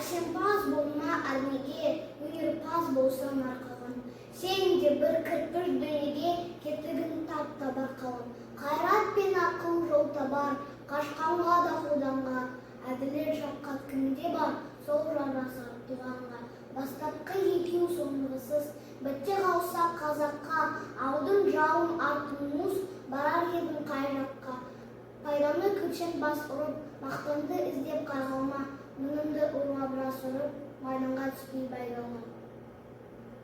Әшімпаз болма әрнеге, өнерпаз болсаң арқағын. Сен де бір кірпіш дүниеге кетігін таба қалың. Қайрат пен ақыл жол табар, қашқанға да қолданға. Әділет шапқат кімде бар, сол жарасар туғанға. Бастапқы екеу соңғысыз, бітте қалса қазаққа. Алдың жауын артын мұз, барар едің қай жаққа. Пайданы көпшен бас ұрып, мақтанды іздеп қайғылма. Мұнымды ұрлап рас ұрып, майданға түспей байгылма.